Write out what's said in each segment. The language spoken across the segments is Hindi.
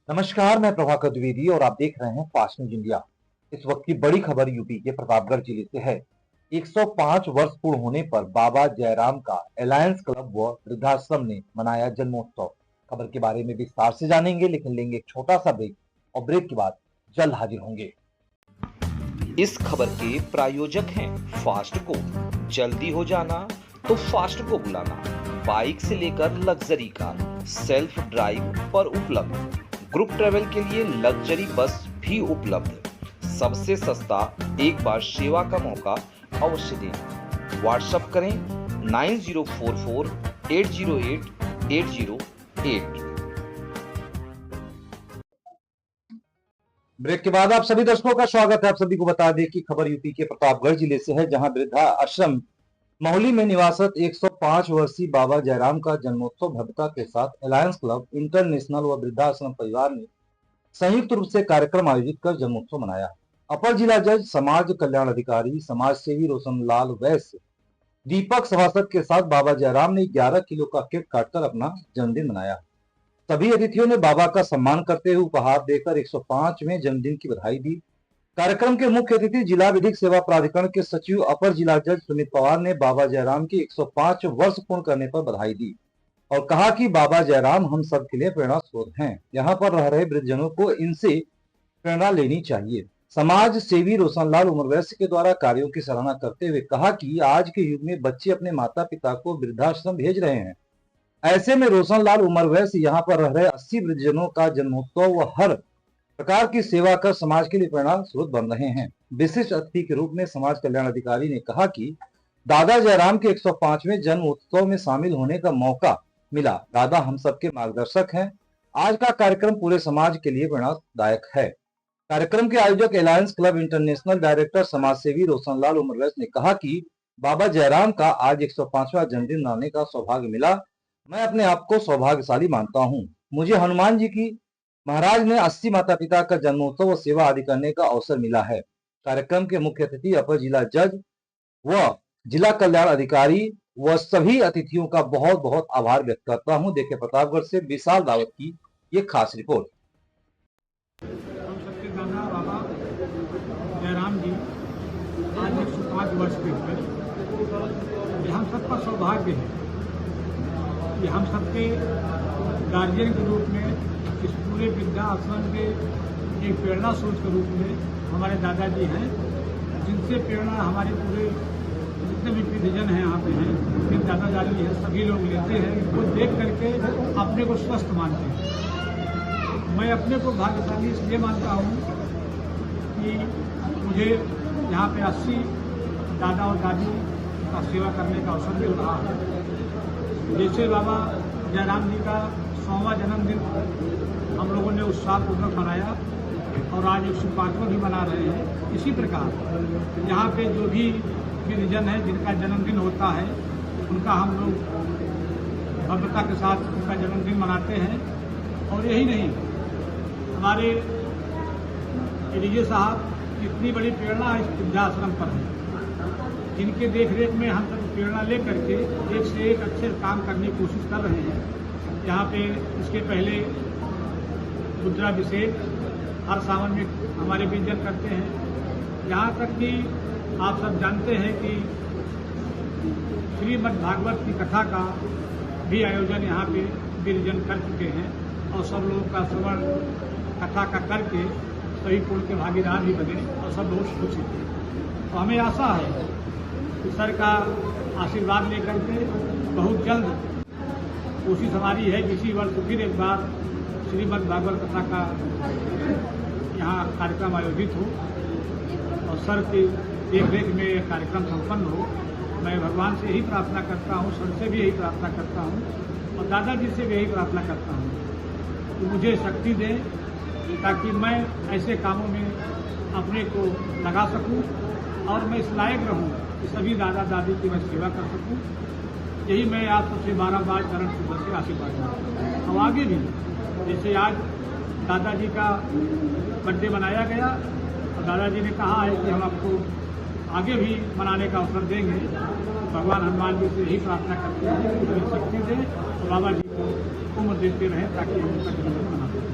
नमस्कार, मैं प्रभाकर द्विवेदी और आप देख रहे हैं फास्ट न्यूज इंडिया। इस वक्त की बड़ी खबर यूपी के प्रतापगढ़ जिले से है। 105 वर्ष पूर्ण होने पर बाबा जयराम का अलायंस क्लब व वृद्धाश्रम ने मनाया जन्मोत्सव। खबर के बारे में विस्तार से जानेंगे, लेकिन लेंगे एक छोटा सा ब्रेक और ब्रेक के बाद जल्द हाजिर होंगे। इस खबर के प्रायोजक हैं फास्ट को। जल्दी हो जाना तो फास्ट को बुलाना। बाइक से लेकर लग्जरी कार सेल्फ ड्राइव पर उपलब्ध। ग्रुप ट्रेवल के लिए लग्जरी बस भी उपलब्ध। सबसे सस्ता एक बार सेवा का मौका अवश्य दें। व्हाट्सएप करें 9044808808। ब्रेक के बाद आप सभी दर्शकों का स्वागत है। आप सभी को बता दें कि खबर यूपी के प्रतापगढ़ जिले से है, जहां वृद्धा आश्रम मोहली में निवासत 105 वर्षीय बाबा जयराम का जन्मोत्सव भव्यता के साथ अलायंस क्लब इंटरनेशनल व वृद्धाश्रम परिवार ने संयुक्त रूप से कार्यक्रम आयोजित कर जन्मोत्सव मनाया। अपर जिला जज, समाज कल्याण अधिकारी, समाज सेवी रोशनलाल वैश्य, दीपक सभासद के साथ बाबा जयराम ने 11 किलो का केक काटकर अपना जन्मदिन मनाया। सभी अतिथियों ने बाबा का सम्मान करते हुए उपहार देकर 105वें जन्मदिन की बधाई दी। कार्यक्रम के मुख्य अतिथि जिला विधिक सेवा प्राधिकरण के सचिव अपर जिला जज सुमित पवार ने बाबा जयराम की 105 वर्ष पूर्ण करने पर बधाई दी और कहा कि बाबा जयराम हम सब के लिए प्रेरणा स्रोत हैं। यहाँ पर रह रहे वृद्धजनों को इनसे प्रेरणा लेनी चाहिए। समाज सेवी रोशनलाल उमरवैश्य के द्वारा कार्यों की सराहना करते हुए कहा कि आज के युग में बच्चे अपने माता पिता को वृद्धाश्रम भेज रहे हैं। ऐसे में रोशनलाल उमरवैश्य यहाँ पर रह रहे 80 वृद्धजनों का जन्मोत्सव व हर प्रकार की सेवा कर समाज के लिए प्रेरणा स्रोत बन रहे हैं। विशिष्ट अतिथि के रूप में समाज कल्याण अधिकारी ने कहा कि दादा जयराम के 105वें जन्म उत्सव में शामिल होने का मौका मिला। दादा हम सबके मार्गदर्शक हैं। आज का कार्यक्रम पूरे समाज के लिए प्रेरणादायक है। कार्यक्रम के आयोजक अलायंस क्लब इंटरनेशनल डायरेक्टर समाज सेवी रोशनलाल उमरवैश्य ने कहा कि बाबा जयराम का आज 105वां जन्मदिन मनाने का सौभाग्य मिला। मैं अपने आप को सौभाग्यशाली मानता हूँ। मुझे हनुमान जी की महाराज ने 80 माता पिता का जन्मोत्सव व सेवा आदि करने का अवसर मिला है। कार्यक्रम के मुख्य अतिथि अपर जिला जज व जिला कल्याण अधिकारी व सभी अतिथियों का बहुत बहुत आभार व्यक्त करता हूं। देखे प्रतापगढ़ से विशाल रावत की ये खास रिपोर्ट। हम सबके दादा बाबा जयराम जी आज 105 वर्ष के हुए। ये हम सबका सौभाग्य है कि हम सबके गार्जियन के रूप में इस पूरे वृद्धा आश्रम के एक प्रेरणा स्रोत के रूप में हमारे दादाजी हैं, जिनसे प्रेरणा हमारे पूरे जितने भी वृद्धजन हैं यहाँ पे हैं, फिर दादाजी हैं, सभी लोग लेते हैं। इनको देख करके अपने को स्वस्थ मानते हैं। मैं अपने को भाग्यशाली इसलिए मानता हूँ कि मुझे यहाँ पे 80 दादा और दादी का सेवा करने का अवसर मिल रहा है। जैसे बाबा जयराम जी का 100वां जन्मदिन हम लोगों ने उत्साहपूर्वक मनाया और आज 105वां भी मना रहे हैं। इसी प्रकार यहाँ पे जो भी वृद्धजन है जिनका जन्मदिन होता है, उनका हम लोग भव्यता के साथ उनका जन्मदिन मनाते हैं। और यही नहीं, हमारे एडीजे साहब इतनी बड़ी प्रेरणा इस वृद्धाश्रम पर है, जिनके देखरेख में हम सब प्रेरणा ले करके एक से एक अच्छे काम करने की कोशिश कर रहे हैं। यहाँ पे इसके पहले रुद्राभिषेक हर सावन में हमारे वृद्धजन करते हैं। यहाँ तक कि आप सब जानते हैं कि श्रीमद् भागवत की कथा का भी आयोजन यहाँ पे वृद्धजन कर चुके हैं और सब लोगों का श्रवण कथा का करके सभी कुल के भागीदार भी बने और सब बहुत खुश हैं। तो हमें आशा है कि सर का आशीर्वाद लेकर के बहुत जल्द कोशिश हमारी है कि इसी वर्ष फिर एक बार श्रीमद् भागवत कथा का यहाँ कार्यक्रम आयोजित हो और सर की देखरेख में यह कार्यक्रम संपन्न हो। मैं भगवान से यही प्रार्थना करता हूँ, सर से भी यही प्रार्थना करता हूँ और दादाजी से भी यही प्रार्थना करता हूँ कि मुझे शक्ति दें ताकि मैं ऐसे कामों में अपने को लगा सकूँ और मैं इस लायक रहूँ कि सभी दादा दादी की मैं सेवा कर सकूँ। यही मैं आप सबसे बार चरण पूजन से आशीर्वाद चाहता हूँ। और आगे भी जैसे आज दादाजी का बर्थडे मनाया गया और दादाजी ने कहा है कि हम आपको आगे भी मनाने का अवसर देंगे। भगवान हनुमान जी से यही प्रार्थना करते हैं कि शक्ति दें और बाबा जी को उम्र देते रहें ताकि हम उनका जन्मदिन मना सकें।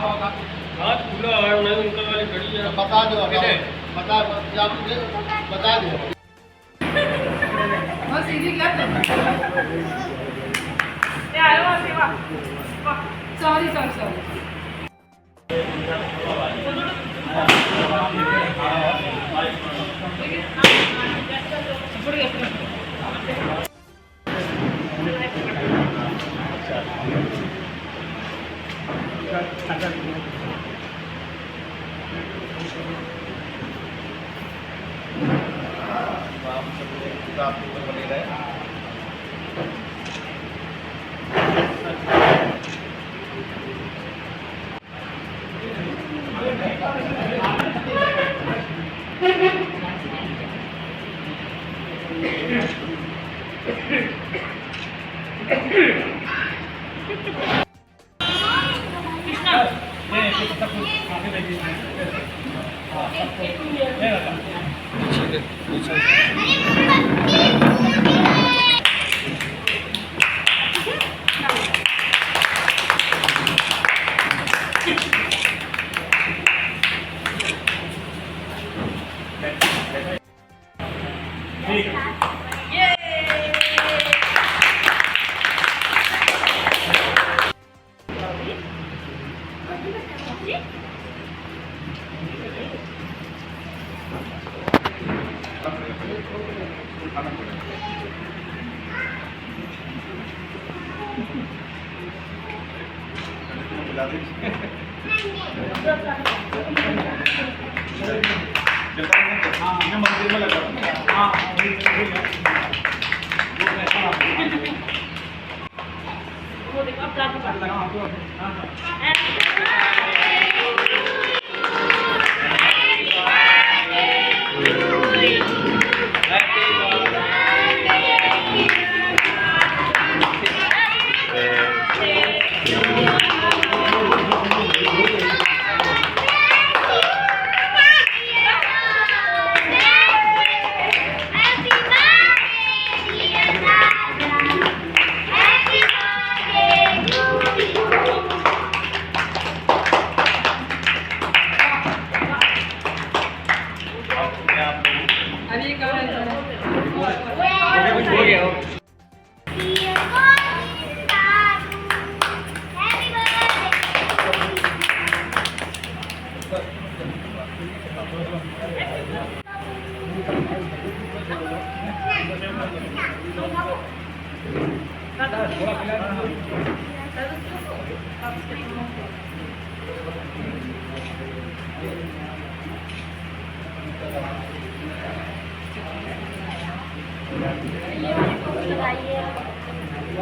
हाथ खुला है नहीं उनका वाली खड़ी है बता दो बता दो बस सीधी सॉरी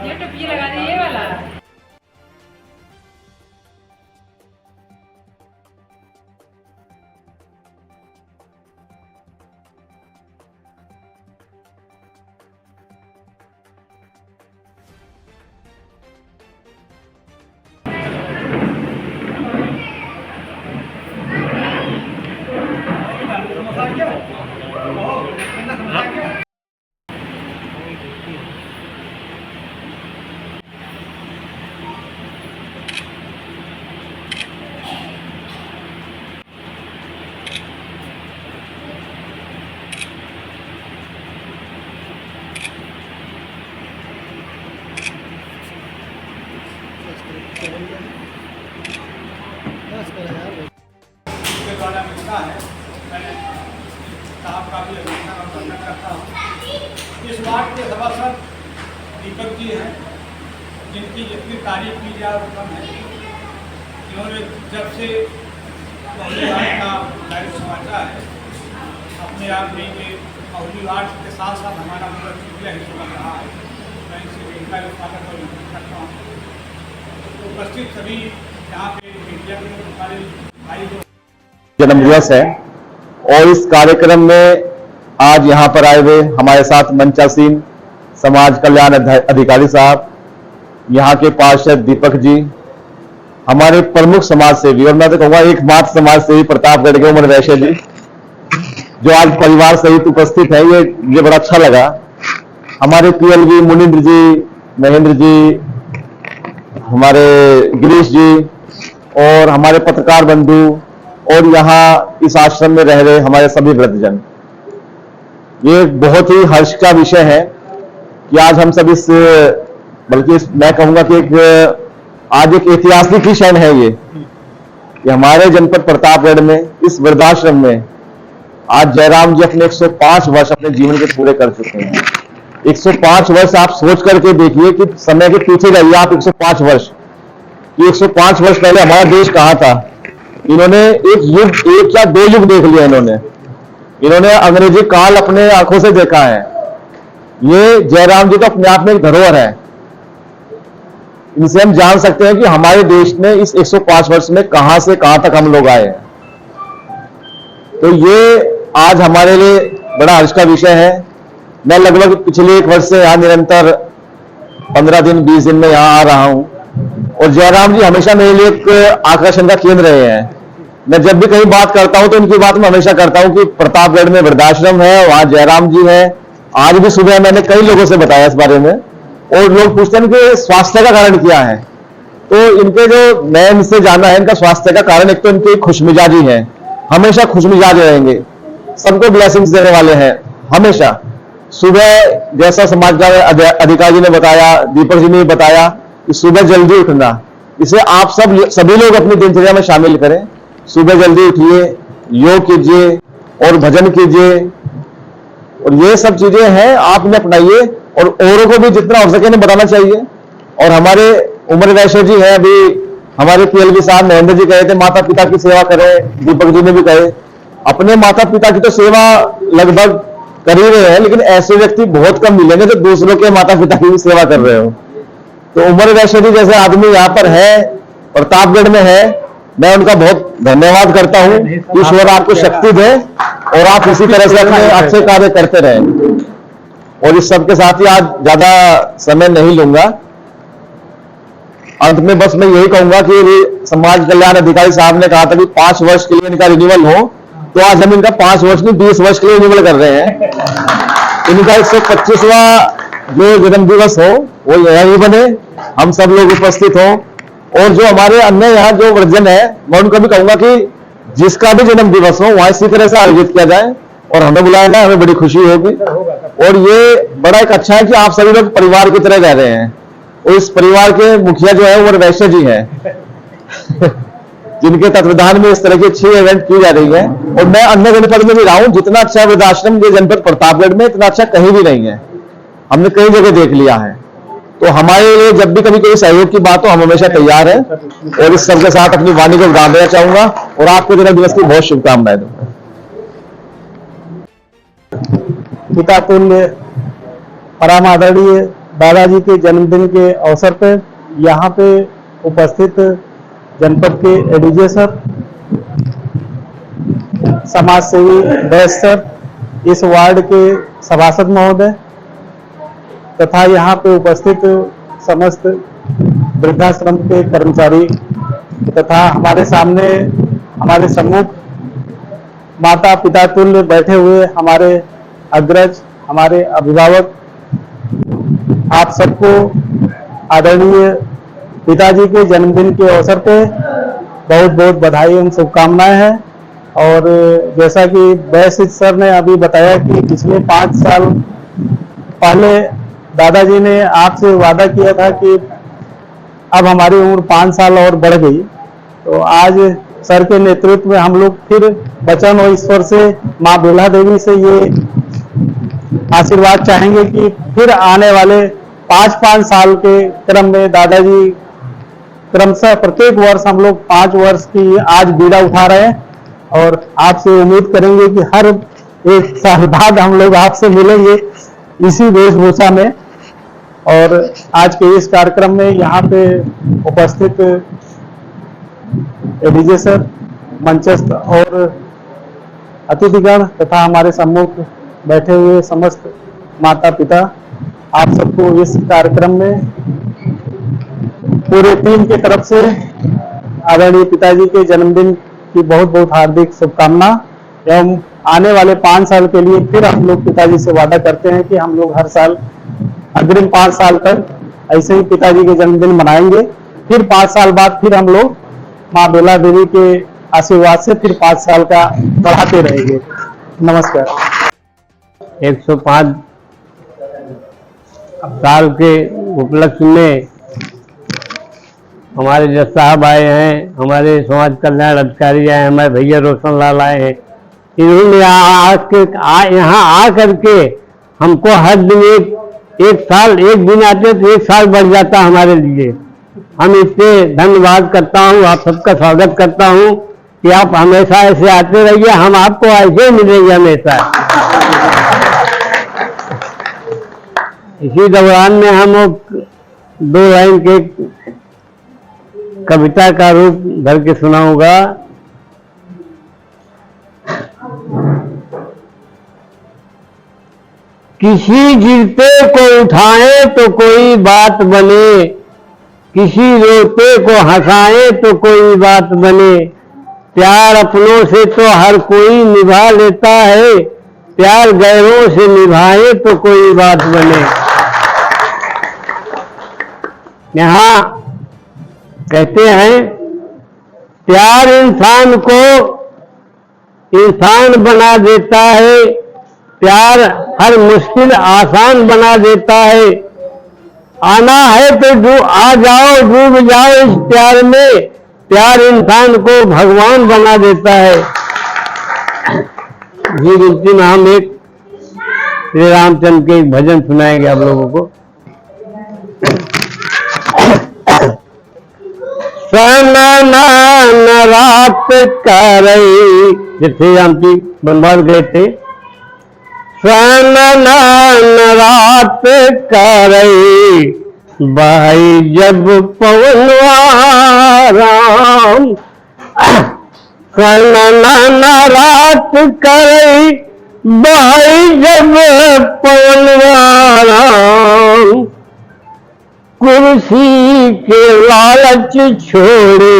ये टोपी लगा दी ये वाला। के द्वारा मिलता है, मैंने साहब का भी अभिनंदन और वंदन करता हूँ। इस वार्ड के सभासद दीपक जी हैं, जिनकी जितनी तारीफ की जाए वो कम है। इन्होंने जब से महुली वार्ड का दायित्व संभाला है, अपने आप में ये महुली वार्ड के साथ साथ हमारा पूरा चुटिया हिस्सा बन रहा है। मैं इसे इनका स्वागत और अभिनंदन करता हूँ। उपस्थित सभी यहाँ पे मीडिया के हमारे भाई जन्म दिवस है और इस कार्यक्रम में आज यहाँ पर आए हुए हमारे साथ मंचासीन समाज कल्याण अधिकारी साहब, यहाँ के पार्षद दीपक जी, हमारे प्रमुख समाज सेवी और मैं तो कहूँगा एकमात्र समाज सेवी प्रतापगढ़ के उमर वैश्य जी, जो आज परिवार सहित उपस्थित है। ये बड़ा अच्छा लगा। हमारे पीएलवी मुनिंद्र जी, महेंद्र जी, हमारे गिरीश जी, और हमारे पत्रकार बंधु और यहाँ इस आश्रम में रह रहे हमारे सभी वृद्धजन, ये एक बहुत ही हर्ष का विषय है कि आज हम सब इस, बल्कि मैं कहूंगा कि आज एक ऐतिहासिक ही क्षण है ये कि हमारे जनपद प्रतापगढ़ में इस वृद्धाश्रम में आज जयराम जी अपने 105 वर्ष अपने जीवन के पूरे कर चुके हैं। 105 वर्ष आप सोच करके देखिए कि समय के पीछे जाइए आप 105 वर्ष, कि 105 वर्ष पहले हमारा देश कहां था। इन्होंने एक या दो युग देख लिया, इन्होंने अंग्रेजी काल अपने आंखों से देखा है। ये जयराम जी का अपने आप में एक धरोहर है। इनसे हम जान सकते हैं कि हमारे देश में इस 105 वर्ष में कहां से कहां तक हम लोग आए हैं। तो ये आज हमारे लिए बड़ा हर्ष का विषय है। मैं लगभग पिछले 1 वर्ष से यहाँ निरंतर 15 दिन 20 दिन में यहाँ आ रहा हूं और जयराम जी हमेशा मेरे लिए एक आकर्षण का केंद्र रहे हैं। मैं जब भी कहीं बात करता हूं तो उनकी बात मैं हमेशा करता हूं कि प्रतापगढ़ में वृद्धाश्रम है, वहां जयराम जी है। आज भी सुबह मैंने कई लोगों से बताया इस बारे में और लोग पूछते हैं कि स्वास्थ्य का कारण क्या है। तो इनके जो मैं इनसे जाना है, इनका स्वास्थ्य का कारण एक तो इनकी खुशमिजाजी है, हमेशा खुशमिजाज रहेंगे, सबको ब्लेसिंग्स देने वाले हैं हमेशा। सुबह जैसा समाज का अधिकारी जी ने बताया, दीपक जी ने बताया कि सुबह जल्दी उठना, इसे आप सभी लोग अपनी दिनचर्या में शामिल करें। सुबह जल्दी उठिए, योग कीजिए और भजन कीजिए और ये सब चीजें हैं आप इन्हें अपनाइए और औरों को भी जितना हो सके इन्हें बताना चाहिए। और हमारे उमर वैश्य जी हैं, अभी हमारे पीएलवी साहब महेंद्र जी कहे थे माता पिता की सेवा करें, दीपक जी ने भी कहे अपने माता पिता की तो सेवा लगभग कर ही रहे हैं, लेकिन ऐसे व्यक्ति बहुत कम मिलेंगे जो दूसरों के माता पिता की भी सेवा कर रहे हो। तो उमर वैश्य जी जैसे आदमी यहाँ पर है, प्रतापगढ़ में है, मैं उनका बहुत धन्यवाद करता हूँ। ईश्वर आपको शक्ति दे और आप इसी तरह से अपने अच्छे कार्य करते रहें। और इस सबके साथ ही आज ज्यादा समय नहीं लूंगा, अंत में बस मैं यही कहूंगा कि समाज कल्याण अधिकारी साहब ने कहा था कि 5 वर्ष के लिए इनका रिन्यूअल हो, तो आज हम इनका 5 वर्ष नहीं 20 वर्ष के लिए रिन्यूअल कर रहे हैं। इनका 125वां जो जन्म दिवस हो वो यही बने, हम सब लोग उपस्थित हों और जो हमारे अन्य यहाँ जो वृद्धजन है मैं उनको भी कहूंगा कि जिसका भी जन्म दिवस हो वहां इसी तरह से आयोजित किया जाए और हमें बुलाया जाए, हमें बड़ी खुशी होगी। और ये बड़ा एक अच्छा है कि आप सभी लोग परिवार की तरह रह रहे हैं और इस परिवार के मुखिया जो है वो वैश्य जी हैं जिनके तत्वाधान में इस तरह की अच्छी इवेंट की जा रही है। और मैं अन्य जनपद में भी रहा हूं, जितना अच्छा वृद्धाश्रम ये जनपद प्रतापगढ़ में इतना अच्छा कहीं भी नहीं है, हमने कई जगह देख लिया है। तो हमारे लिए जब भी कभी कोई सहयोग की बात हो हम हमेशा तैयार हैं और इस सबके साथ अपनी वाणी को विराम देना चाहूंगा और आपको जन्म दिवस की बहुत शुभकामनाएं दूंगा। पिता तुल्य परम आदरणीय दादाजी के जन्मदिन के अवसर पर यहाँ पे उपस्थित जनपद के एडीजे सर, समाज सेवी बैस सर, इस वार्ड के सभासद महोदय तथा यहाँ पे उपस्थित समस्त वृद्धाश्रम के कर्मचारी तथा हमारे सामने हमारे सम्मुख माता पिता तुल्य बैठे हुए हमारे अग्रज, हमारे अभिभावक, आप सबको आदरणीय पिताजी के जन्मदिन के अवसर पे बहुत बहुत बधाई एवं शुभकामनाएं हैं। और जैसा कि बैसित सर ने अभी बताया कि पिछले 5 साल पहले दादाजी ने आपसे वादा किया था कि अब हमारी उम्र 5 साल और बढ़ गई, तो आज सर के नेतृत्व में हम लोग फिर वचन और ईश्वर से, माँ बेला देवी से ये आशीर्वाद चाहेंगे कि फिर आने वाले 5-5 साल के क्रम में दादाजी क्रमशः प्रत्येक वर्ष हम लोग 5 वर्ष की आज बीड़ा उठा रहे हैं और आपसे उम्मीद करेंगे कि हर 1 साल बाद हम लोग आपसे मिलेंगे इसी वेशभूषा में। और आज के इस कार्यक्रम में यहाँ पे उपस्थित एडीजे सर, मंचस्थ और अतिथिगण तथा हमारे सम्मुख बैठे हुए समस्त माता पिता, आप सबको इस कार्यक्रम में पूरे टीम की तरफ से आदरणीय पिताजी के जन्मदिन की बहुत बहुत हार्दिक शुभकामना एवं आने वाले 5 साल के लिए फिर हम लोग पिताजी से वादा करते हैं कि हम लोग हर साल अग्रिम 5 साल तक ऐसे ही पिताजी के जन्मदिन मनाएंगे। फिर 5 साल बाद फिर हम लोग माँ बेला देवी के आशीर्वाद से फिर 5 साल का बढ़ाते रहेंगे। नमस्कार। 105 साल के उपलक्ष्य में हमारे जज साहब आए हैं, हमारे समाज कल्याण अधिकारी आए हैं, हमारे भैया रोशन लाल आए हैं। इन्होंने यहाँ आ करके हमको हर दिन एक दिन आते तो 1 साल बढ़ जाता हमारे लिए। हम इससे धन्यवाद करता हूँ, आप सबका स्वागत करता हूँ कि आप हमेशा ऐसे आते रहिए, हम आपको ऐसे मिलेंगे हमेशा। इसी दौरान में हम 2 लाइन के कविता का रूप धर के सुनाऊंगा। किसी गिरते को उठाए तो कोई बात बने, किसी रोते को हंसाए तो कोई बात बने। प्यार अपनों से तो हर कोई निभा लेता है, प्यार गैरों से निभाए तो कोई बात बने। यहाँ कहते हैं प्यार इंसान को इंसान बना देता है, प्यार हर मुश्किल आसान बना देता है। आना है तो आ जाओ, डूब जाओ इस प्यार में, प्यार इंसान को भगवान बना देता है। जी गिनती में हम एक श्री रामचंद्र के एक भजन सुनाएंगे आप लोगों को। सननान रात करई, जब श्री राम जी वनवास गए थे। सननान रात करई, भाई जब पवनवा राम। सननान रात करई, भाई जब पवनवा राम। कुर्सी के लालच छोड़े,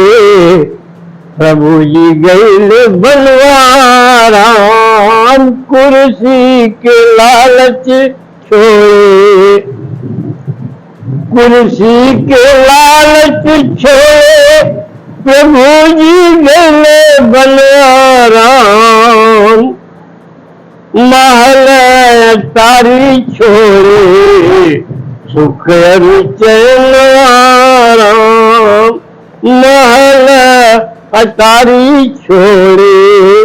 प्रभु जी गैल बनवा राम। कुर्सी के लालच छोड़े, कुर्सी के लालच छोड़े, प्रभु जी गैल बनवा राम। महल तारी छोड़े, सुख चैन राम। महल अटारी छोड़े,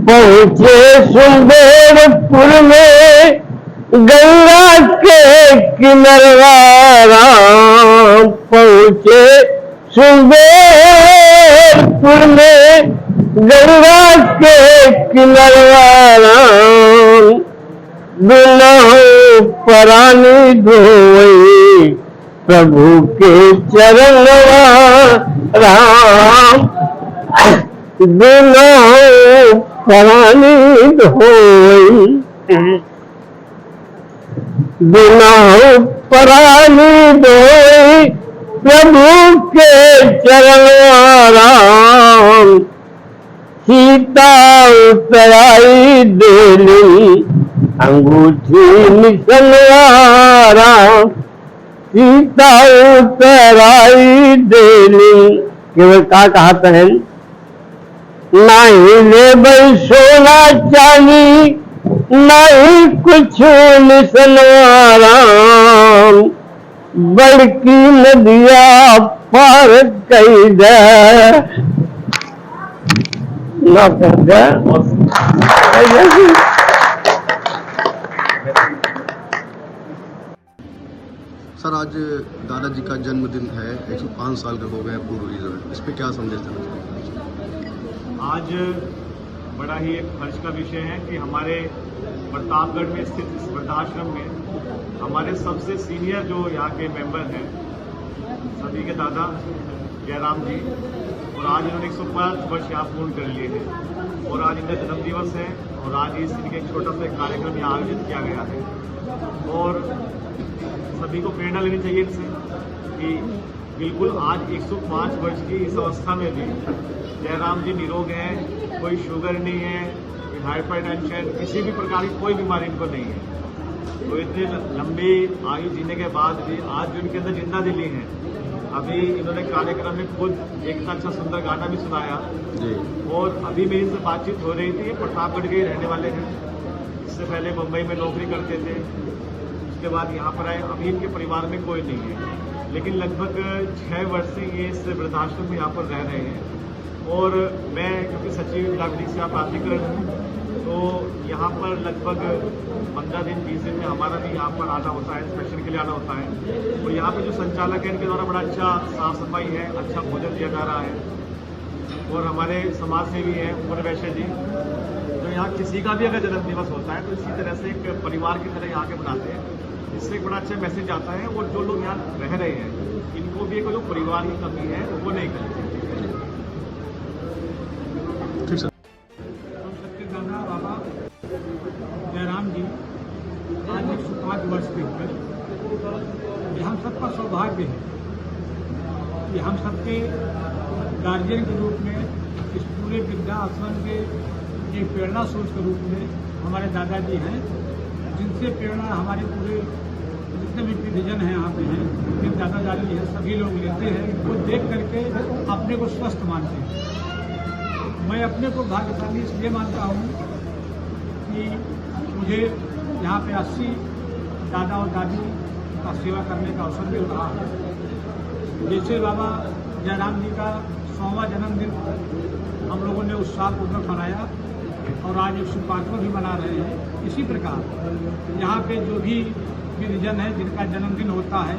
पहुँचे सुंदरपुर में, गंगा के किनारा राम। पहुँचे सुंदरपुर में, गंगा के किनारा राम। दुल्हो परानी धोई, प्रभु के चरणवा राम। दुल्हो परानी धोई, दुल्हो परानी धोई, प्रभु के चरणवा राम। सीता उतराई देली, अंगूठी निसलवा राम। सीता उतराई देली, केवल का कहते हैं नहीं ले सोना चांदी, नहीं कुछ निसलवा राम। बड़की नदिया पार कई दे ना कर दे। सर, आज दादाजी का जन्मदिन है, 105 साल का हो गया पूर्व रिजल्ट, इस पर क्या संदेश देना चाहते हैं? आज बड़ा ही एक हर्ष का विषय है कि हमारे प्रतापगढ़ में स्थित इस वृद्धाश्रम में हमारे सबसे सीनियर जो यहाँ के मेंबर हैं, सभी के दादा जयराम जी, और आज इन्होंने 105 वर्ष यहाँ पूर्ण कर लिए हैं और आज इनका जन्मदिवस है और आज इस दिन एक छोटा सा कार्यक्रम यहाँ आयोजित किया गया है। और सभी को प्रेरणा लेनी चाहिए इनसे कि बिल्कुल आज 105 वर्ष की इस अवस्था में भी जयराम जी निरोग हैं, कोई शुगर नहीं है, कोई हाइपरटेंशन, किसी भी प्रकार की कोई बीमारी इनको नहीं है। तो इतनी लंबी आयु जीने के बाद भी आज जो इनके अंदर जिंदा दिली है अभी इन्होंने कार्यक्रम में खुद एक अच्छा सुंदर गाना भी सुनाया जी। और अभी मेरी इनसे बातचीत हो रही थी। ये प्रतापगढ़ के रहने वाले हैं, इससे पहले मुंबई में नौकरी करते थे, उसके बाद यहाँ पर आए। अभी इनके परिवार में कोई नहीं है, लेकिन लगभग 6 वर्ष से ये इस वृद्धाश्रम में यहाँ पर रह रहे हैं। और मैं क्योंकि सचिव नागरिक सेवा प्राधिकरण हूँ, तो यहाँ पर लगभग 15 दिन 20 दिन में हमारा भी यहाँ पर आना होता है, इंस्पेक्शन के लिए आना होता है। और यहाँ पे जो संचालक है, इनके द्वारा बड़ा अच्छा साफ सफाई है, अच्छा भोजन दिया जा रहा है। और हमारे समाज सेवी हैं उमर वैश्य जी, तो यहाँ किसी का भी अगर जन्म दिवस होता है तो इसी तरह से एक परिवार की तरह यहाँ के मनाते हैं। इससे एक बड़ा अच्छा मैसेज आता है। और जो लोग यहाँ रह रहे हैं, इनको भी एक जो परिवार की कमी है वो नहीं करनी चाहिए। ठीक सर। हम सबके दादा बाबा जयराम जी आज 105 वर्ष के ऊपर, ये हम सबका सौभाग्य है कि हम सबके गार्जियन के रूप में इस पूरे वृद्धा आश्रम के एक प्रेरणा स्रोत के रूप में हमारे दादाजी हैं, जिनसे प्रेरणा हमारे पूरे जितने भी परिजन हैं यहाँ पे हैं, जिनके दादा दादी हैं, सभी लोग लेते हैं। इनको देख करके अपने को स्वस्थ मानते हैं। मैं अपने को भाग्यशाली इसलिए मानता हूँ कि मुझे यहाँ पे 80 दादा और दादी का सेवा करने का अवसर मिल रहा है। जैसे बाबा जयराम जी का 100वां जन्मदिन हम लोगों ने उत्साहपूर्वक मनाया और आज 105वां भी मना रहे हैं। इसी प्रकार यहाँ पे जो भी परिजन है जिनका जन्मदिन होता है,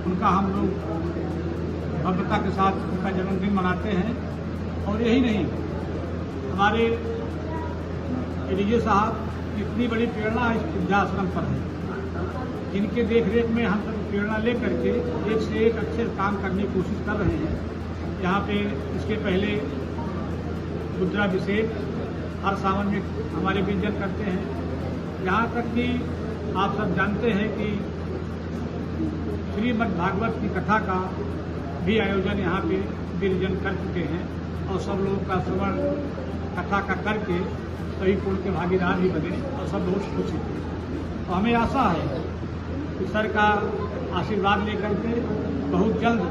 उनका हम लोग भव्यता के साथ उनका जन्मदिन मनाते हैं। और यही नहीं, हमारे एडीजे साहब इतनी बड़ी प्रेरणा इस वृद्धाश्रम पर है, जिनके देखरेख में हम सब प्रेरणा ले करके एक से एक अच्छे काम करने की कोशिश कर रहे हैं। यहाँ पे इसके पहले रुद्राभिषेक हर सावन में हमारे परिजन करते हैं। यहाँ तक कि आप सब जानते हैं कि श्रीमद् भागवत की कथा का भी आयोजन यहाँ पे परिजन कर चुके हैं और सब लोगों का श्रवण कथा का करके सभी पुण्य के भागीदार भी बने और सब बहुत खुश हैं। तो हमें आशा है कि सर का आशीर्वाद लेकर के बहुत जल्द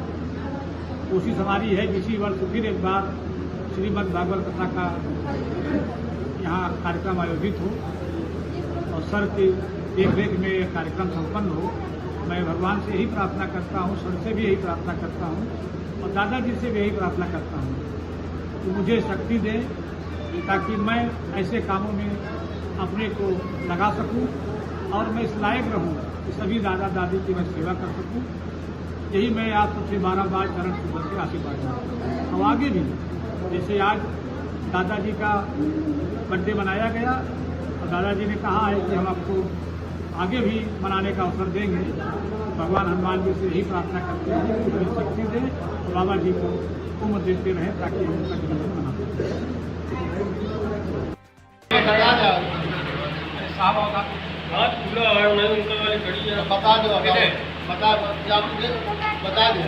कोशिश हमारी है कि इसी वर्ष फिर एक बार श्रीमद् भागवत कथा का यहाँ कार्यक्रम आयोजित हो और सर की देखरेख में यह कार्यक्रम संपन्न हो। मैं भगवान से यही प्रार्थना करता हूँ, सर से भी यही प्रार्थना करता हूँ और दादाजी से भी यही प्रार्थना करता हूँ कि मुझे शक्ति दें ताकि मैं ऐसे कामों में अपने को लगा सकूं और मैं इस लायक रहूं कि सभी दादा दादी की मैं सेवा कर सकूं। यही मैं आप सबसे बार चरण छू के आशीर्वाद मांगता हूं। और आगे भी जैसे आज दादाजी का बर्थडे मनाया गया और दादाजी ने कहा है कि हम आपको आगे भी मनाने का अवसर देंगे। भगवान हनुमान जी से यही प्रार्थना करते हैं कि हमें शक्ति दें और बाबा जी को उम्र देते रहें ताकि हम उनका जन्मदिन मना सकें। हाथ खुला है, नहीं उनका वाली खड़ी है। बता दो, बता दो।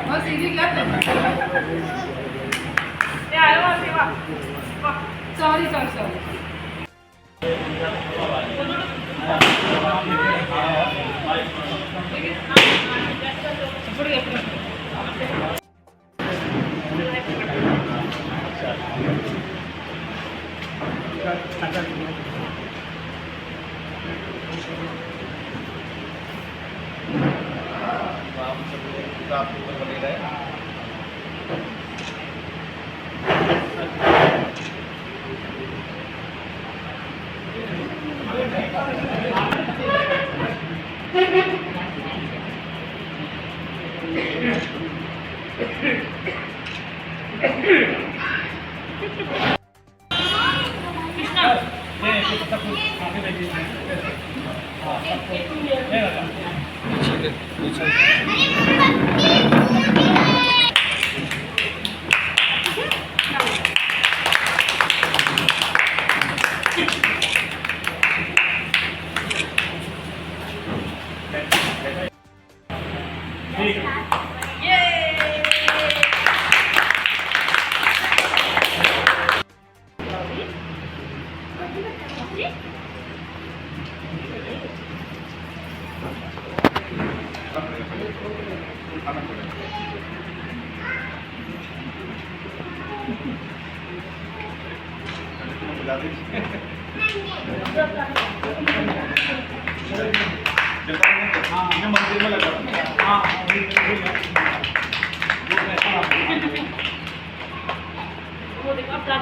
बहुत सीधी लग ये आयो सेवा। सॉरी मंदिर में लगा वो देखो अपना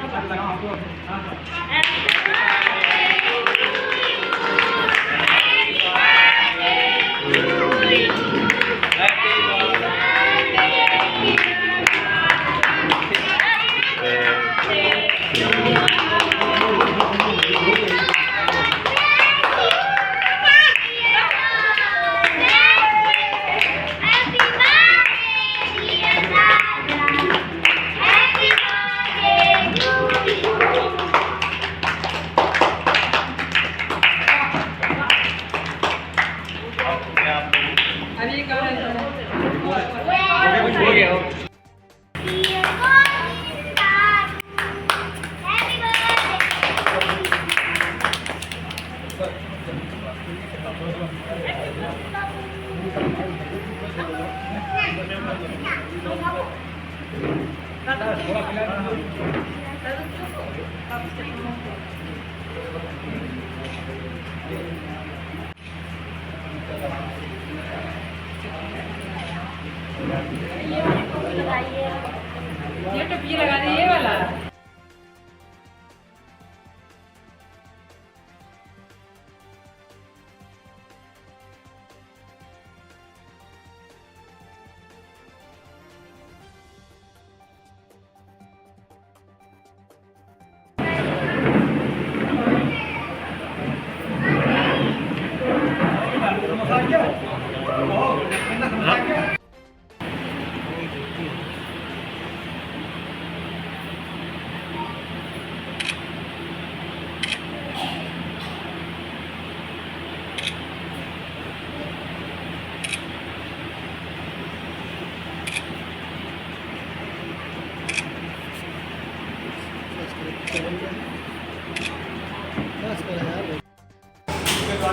अभी हो गया ये टोपी लगा दी ये वाला